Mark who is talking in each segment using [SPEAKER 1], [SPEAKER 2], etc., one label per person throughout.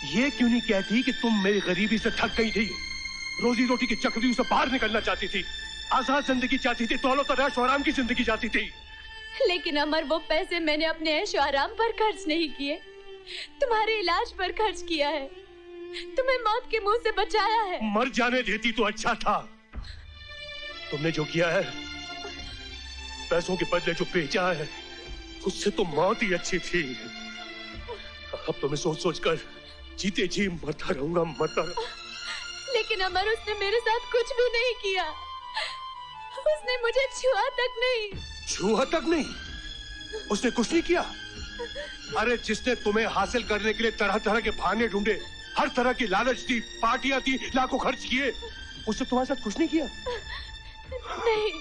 [SPEAKER 1] ये क्यों नहीं कहती कि तुम मेरी गरीबी से थक गई थी, रोजी रोटी की चक्रव्यूह से बाहर निकलना चाहती थी, आजाद जिंदगी चाहती थी, दौलत और ऐश आराम की जिंदगी चाहती थी।
[SPEAKER 2] लेकिन अमर, वो पैसे मैंने अपने ऐश आराम पर खर्च नहीं किए, तुम्हारे इलाज पर खर्च किया है, तुम्हें मौत के मुंह से बचाया है।
[SPEAKER 1] मर जाने देती तो अच्छा था। तुमने जो किया है, पैसों के बदले जो बेचा है, उससे तो मौत ही अच्छी थी। अब तो मैं सोच सोच कर जीते जी मरता रहूंगा, मरता रहूंगा।
[SPEAKER 2] लेकिन अमर, उसने मेरे साथ कुछ भी नहीं किया, उसने मुझे छुआ तक नहीं।
[SPEAKER 1] छुआ तक नहीं? उसने कुछ नहीं किया? अरे जिसने तुम्हें हासिल करने के लिए तरह तरह के बहाने ढूंढे, हर तरह की लालच दी, पार्टियां दी, लाखों खर्च किए, उसने तुम्हारे साथ कुछ नहीं किया?
[SPEAKER 2] नहीं।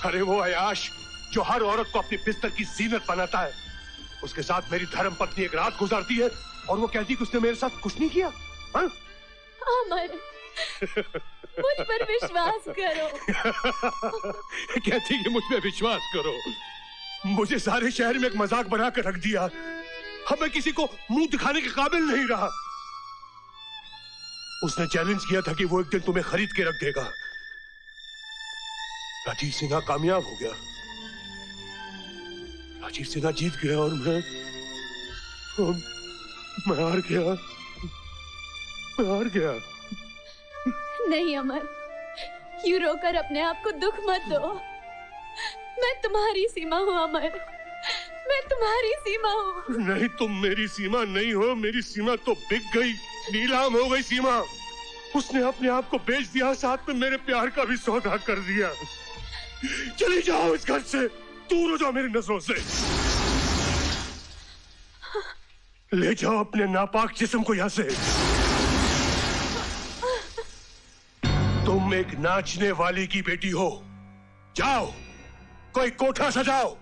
[SPEAKER 1] अरे वो अयाश जो हर औरत को अपनी बिस्तर की जीनत बनाता है, उसके साथ मेरी धर्म पत्नी एक रात गुजारती है और वो कहती है कि उसने मेरे साथ कुछ नहीं किया। हाँ?
[SPEAKER 2] अमर, मुझ पर विश्वास करो।
[SPEAKER 1] कहती कि मुझ पे विश्वास करो। मुझे सारे शहर में एक मजाक बना कर रख दिया। अब मैं किसी को मुंह दिखाने के काबिल नहीं रहा। उसने चैलेंज किया था कि वो एक दिन तुम्हें खरीद के रख देगा। राजीव सिन्हा कामयाब हो गया, राजीव सिन्हा जीत गया और मैं हार गया, मैं हार गया।
[SPEAKER 2] नहीं अमर, यूं रोकर अपने आप को दुख मत दो। मैं तुम्हारी सीमा हूँ अमर, मैं तुम्हारी सीमा हूँ।
[SPEAKER 1] नहीं, तुम मेरी सीमा नहीं हो। मेरी सीमा तो बिक गई, नीलाम हो गई सीमा। उसने अपने आप को बेच दिया, साथ में मेरे प्यार का भी सौदा कर दिया। चली जाओ इस घर से, दूर हो जाओ मेरी नजरों से। ले जाओ अपने नापाक जिस्म को यहां से। तुम एक नाचने वाली की बेटी हो। जाओ, कोई कोठा सजाओ।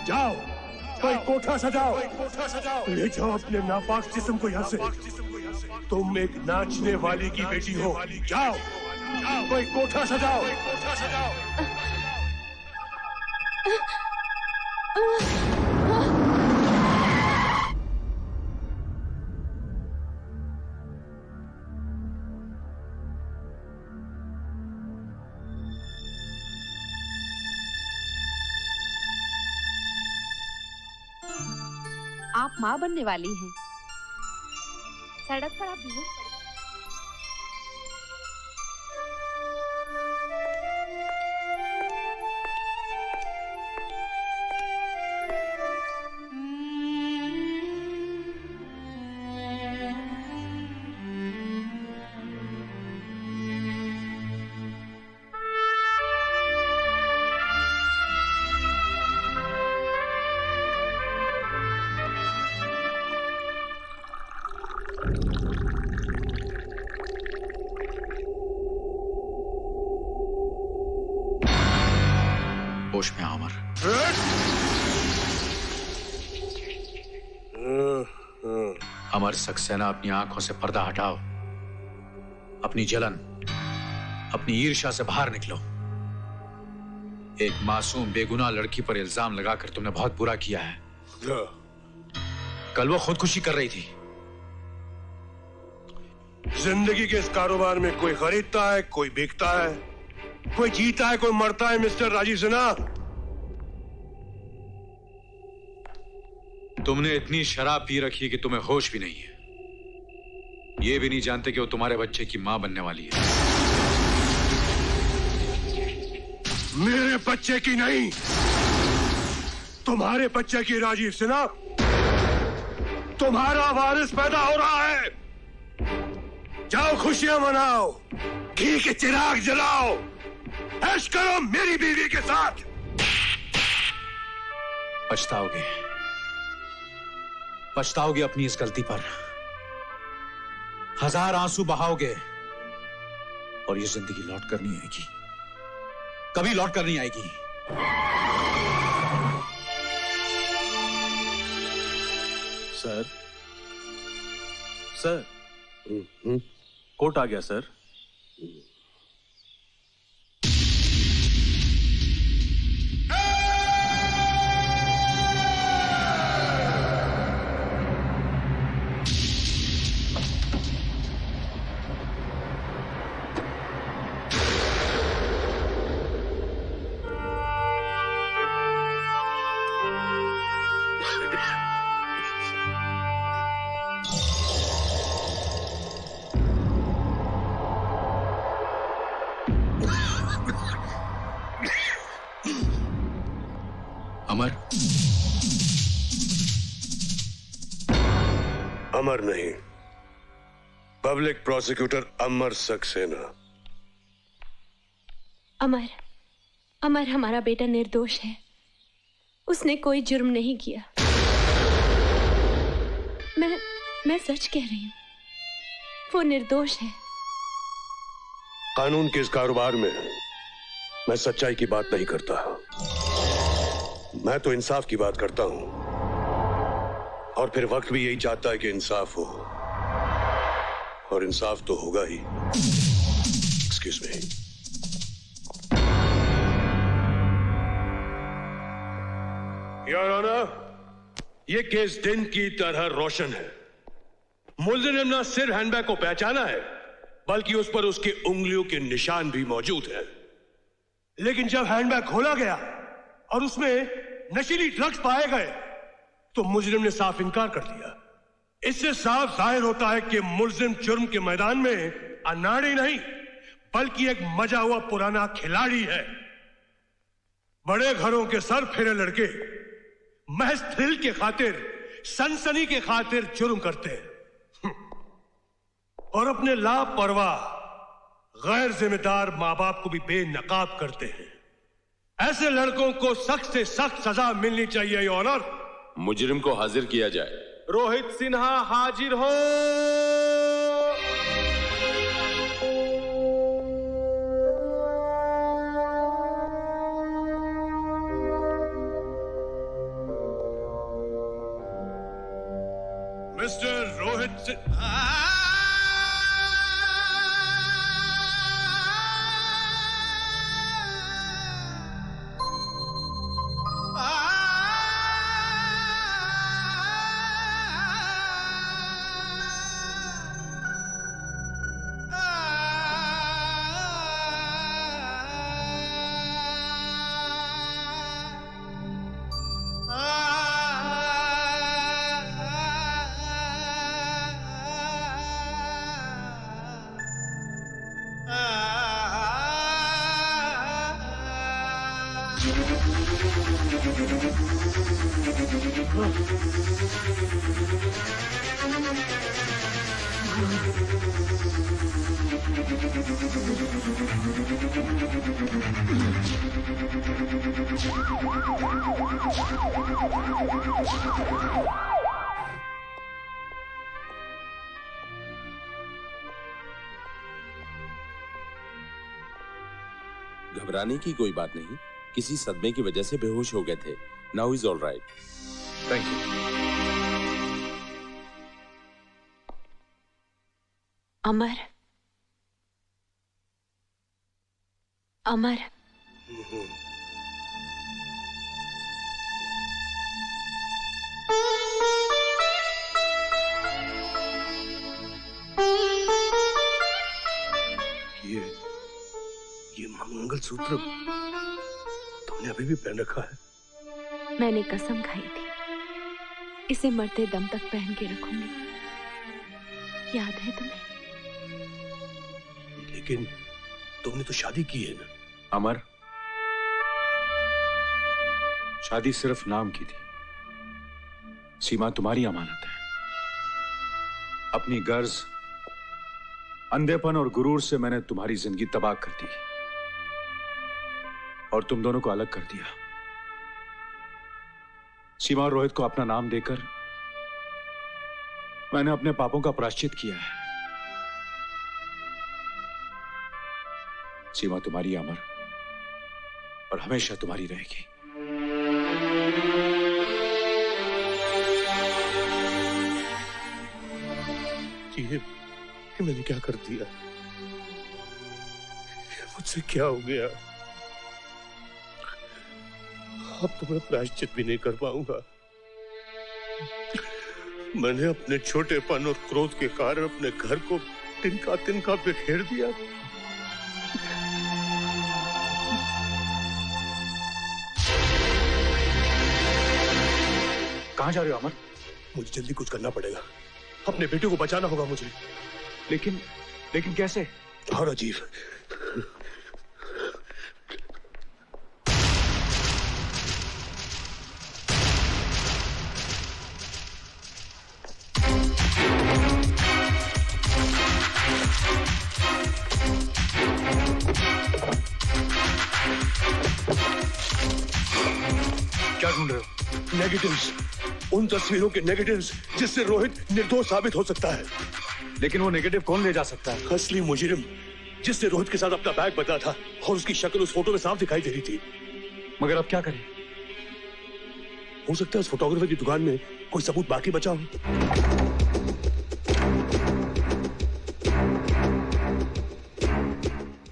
[SPEAKER 1] जाओ, कोई कोठा सजाओ। ले जाओ अपने नापाक जिस्म को यहाँ से। तुम एक नाचने वाली की बेटी हो। जाओ, कोई कोठा सजाओ।
[SPEAKER 3] आप माँ बनने वाली हैं। सड़क पर आप बेहोश पड़े।
[SPEAKER 4] होश में आओ अमर। अमर सक्सेना, अपनी आंखों से पर्दा हटाओ। अपनी जलन, अपनी ईर्ष्या से बाहर निकलो। एक मासूम बेगुनाह लड़की पर इल्जाम लगाकर तुमने बहुत बुरा किया है। कल वो खुदकुशी कर रही थी।
[SPEAKER 1] जिंदगी के इस कारोबार में कोई खरीदता है, कोई बिकता है, कोई जीता है, कोई मरता है। मिस्टर राजीव सिन्हा,
[SPEAKER 4] तुमने इतनी शराब पी रखी कि तुम्हें होश भी नहीं है। ये भी नहीं जानते कि वो तुम्हारे बच्चे की मां बनने वाली है।
[SPEAKER 1] मेरे बच्चे की नहीं, तुम्हारे बच्चे की। राजीव सिन्हा, तुम्हारा वारिस पैदा हो रहा है। जाओ, खुशियां मनाओ, घी के चिराग जलाओ, ऐश करो मेरी बीवी के साथ।
[SPEAKER 4] पछताओगे, पछताओगे अपनी इस गलती पर। 1000 आंसू बहाओगे और ये जिंदगी लौट कर नहीं आएगी, कभी लौट कर नहीं आएगी।
[SPEAKER 1] सर,
[SPEAKER 5] सर, कोर्ट आ गया सर।
[SPEAKER 4] अमर,
[SPEAKER 1] अमर नहीं, पब्लिक प्रोसिक्यूटर अमर सक्सेना।
[SPEAKER 2] अमर, अमर हमारा बेटा निर्दोष है। उसने कोई जुर्म नहीं किया। मैं सच कह रही हूं, वो निर्दोष है।
[SPEAKER 1] कानून के इस कारोबार में मैं सच्चाई की बात नहीं करता, मैं तो इंसाफ की बात करता हूं। और फिर वक्त भी यही चाहता है कि इंसाफ हो, और इंसाफ तो होगा ही। Excuse me. योर ऑनर, ये केस दिन की तरह रोशन है। मुलजिम ने न सिर्फ हैंडबैग को पहचाना है, बल्कि उस पर उसकी उंगलियों के निशान भी मौजूद हैं। लेकिन जब हैंडबैग खोला गया और उसमें नशीली ड्रग्स पाए गए, तो मुजरिम ने साफ इनकार कर दिया। इससे साफ जाहिर होता है कि मुलजिम जुर्म के मैदान में अनाड़ी नहीं, बल्कि एक मजा हुआ पुराना खिलाड़ी है। बड़े घरों के सर फेरे लड़के महज थ्रिल के खातिर, सनसनी के खातिर जुर्म करते हैं और अपने लापरवाह गैर जिम्मेदार मां बाप को भी बेनकाब करते हैं। ऐसे लड़कों को सख्त से सख्त सजा मिलनी चाहिए योर ऑनर।
[SPEAKER 6] मुजरिम को हाजिर किया जाए।
[SPEAKER 5] रोहित सिन्हा हाजिर हो।
[SPEAKER 1] मिस्टर रोहित सिन्हा।
[SPEAKER 6] घबराने की कोई बात नहीं, किसी सदमे की वजह से बेहोश हो गए थे। Now is all right.
[SPEAKER 4] Thank you.
[SPEAKER 2] Amar, Amar,
[SPEAKER 1] ये मंगलसूत्र तुमने अभी भी पहन रखा है?
[SPEAKER 2] मैंने कसम खाई थी, इसे मरते दम तक पहन के रखूंगी। याद है तुम्हें?
[SPEAKER 1] लेकिन तुमने तो शादी की है ना?
[SPEAKER 4] अमर, शादी सिर्फ नाम की थी। सीमा तुम्हारी अमानत है। अपनी गर्ज, अंधेपन और गुरूर से मैंने तुम्हारी जिंदगी तबाह कर दी और तुम दोनों को अलग कर दिया। सीमा और रोहित को अपना नाम देकर मैंने अपने पापों का प्रायश्चित किया है। सीमा तुम्हारी अमर और हमेशा तुम्हारी रहेगी।
[SPEAKER 1] सोचती है कि मैंने क्या कर दिया, मुझसे क्या हो गया। अब तो मैं प्रायश्चित भी नहीं कर पाऊंगा। मैंने अपने छोटेपन और क्रोध के कारण अपने घर को तिनका तिनका बिखेर दिया।
[SPEAKER 4] कहां जा रहे हो अमर?
[SPEAKER 1] मुझे जल्दी कुछ करना पड़ेगा, अपने बेटे को बचाना होगा मुझे।
[SPEAKER 4] लेकिन लेकिन कैसे?
[SPEAKER 1] और अजीब,
[SPEAKER 4] क्या ढूंढ रहे हो?
[SPEAKER 1] नेगेटिव्स, उन तस्वीरों के नेगेटिव्स जिससे रोहित निर्दोष साबित हो सकता है।
[SPEAKER 4] लेकिन वो नेगेटिव कौन ले जा सकता है?
[SPEAKER 1] असली मुजरिम जिसने रोहित के साथ अपना बैग बदला था और उसकी शक्ल उस फोटो में साफ दिखाई दे रही थी।
[SPEAKER 4] मगर अब क्या करें?
[SPEAKER 1] हो सकता है उस फोटोग्राफर की दुकान में कोई सबूत बाकी बचा हो।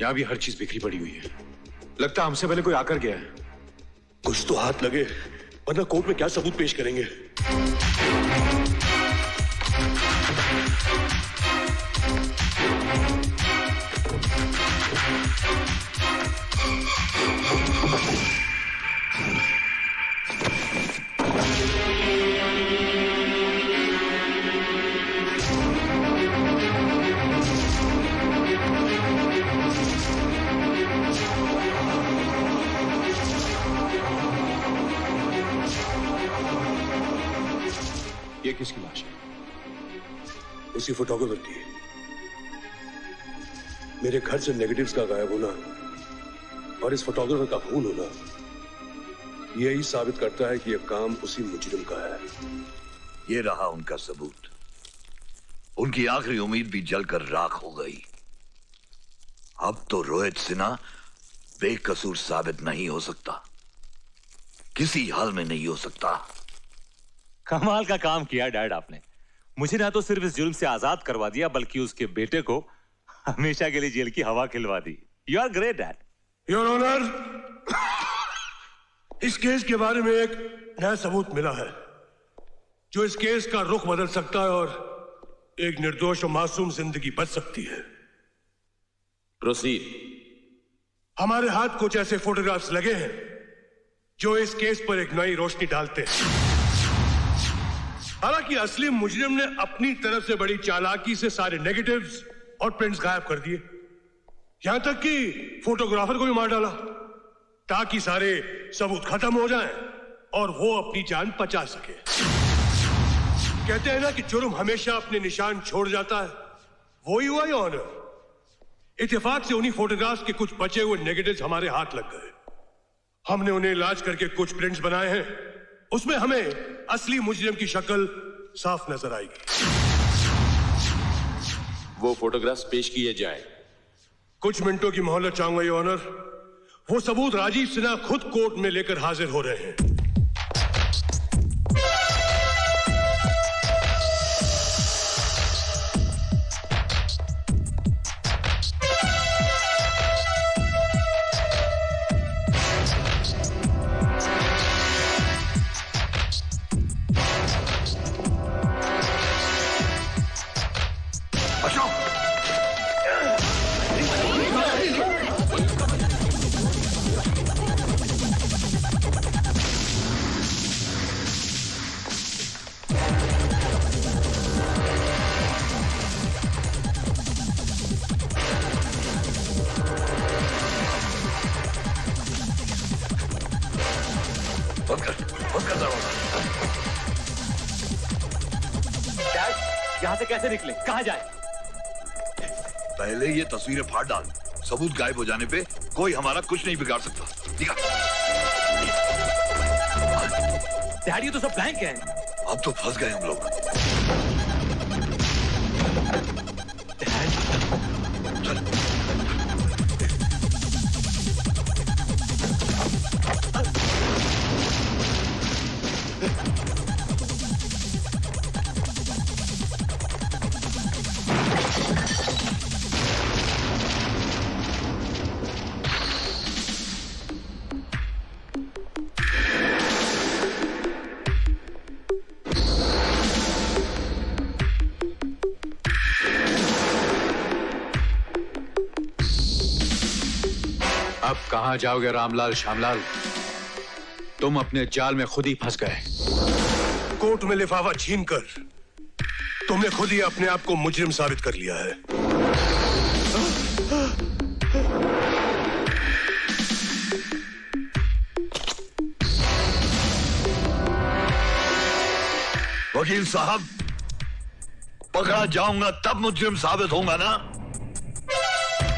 [SPEAKER 4] यहां भी हर चीज बिखरी पड़ी हुई है। लगता है हमसे पहले कोई आकर गया है।
[SPEAKER 1] कुछ तो हाथ लगे, वरना कोर्ट में क्या सबूत पेश करेंगे।
[SPEAKER 4] ये किसकी लाश है?
[SPEAKER 1] उसी फोटोग्राफर की। मेरे घर से नेगेटिव्स का गायब होना और इस फोटोग्राफर का खून होना यही साबित करता है कि यह काम उसी मुजरिम का है।
[SPEAKER 7] ये रहा उनका सबूत। उनकी आखिरी उम्मीद भी जलकर राख हो गई। अब तो रोहित सिन्हा बेकसूर साबित नहीं हो सकता, किसी हाल में नहीं हो सकता।
[SPEAKER 8] कमाल का काम किया डैड आपने। मुझे ना तो सिर्फ इस जुल्म से आजाद करवा दिया, बल्कि उसके बेटे को हमेशा के लिए जेल की हवा खिलवा दी। You are great dad.
[SPEAKER 1] Your honour, इस केस के बारे में एक नया सबूत मिला है जो इस केस का रुख बदल सकता है और एक निर्दोष और मासूम जिंदगी बच सकती है।
[SPEAKER 6] प्रोसीड।
[SPEAKER 1] हमारे हाथ कुछ ऐसे फोटोग्राफ्स लगे हैं जो इस केस पर एक नई रोशनी डालते हैं। हालांकि असली मुजरिम ने अपनी तरफ से बड़ी चालाकी से सारे नेगेटिव्स और प्रिंट्स गायब कर दिए, यहां तक कि फोटोग्राफर को भी मार डाला ताकि सारे सबूत खत्म हो जाएं और वो अपनी जान बचा सके। कहते हैं ना कि जुर्म हमेशा अपने निशान छोड़ जाता है, वो ही हुआ ये ऑनर। इत्तेफाक से उन्हीं फोटोग्राफ्स के कुछ बचे हुए नेगेटिव्स हमारे हाथ लग गए। हमने उन्हें इलाज करके कुछ प्रिंट्स बनाए हैं, उसमें हमें असली मुजरिम की शक्ल साफ नजर आएगी।
[SPEAKER 6] वो फोटोग्राफ्स पेश किए जाए।
[SPEAKER 1] कुछ मिनटों की मोहलत चाहूंगा ये ऑनर। वो सबूत राजीव सिन्हा खुद कोर्ट में लेकर हाजिर हो रहे हैं।
[SPEAKER 8] यहां से कैसे निकले, कहां जाए?
[SPEAKER 7] पहले ये तस्वीरें फाड़ डाल। सबूत गायब हो जाने पे कोई हमारा कुछ नहीं बिगाड़ सकता। दिखा।
[SPEAKER 8] डैडी ये तो सब ब्लैंक है।
[SPEAKER 7] अब तो फंस गए हम लोग।
[SPEAKER 4] अब कहां जाओगे रामलाल श्यामलाल? तुम अपने जाल में खुद ही फंस गए।
[SPEAKER 1] कोर्ट में लिफाफा छीनकर तुमने खुद ही अपने आप को मुजरिम साबित कर लिया है।
[SPEAKER 7] वकील साहब, पकड़ा जाऊंगा तब मुजरिम साबित होगा ना?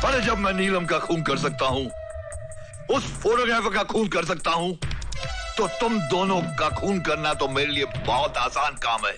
[SPEAKER 7] अरे जब मैं नीलम का खून कर सकता हूं, उस फोटोग्राफर का खून कर सकता हूं, तो तुम दोनों का खून करना तो मेरे लिए बहुत आसान काम है।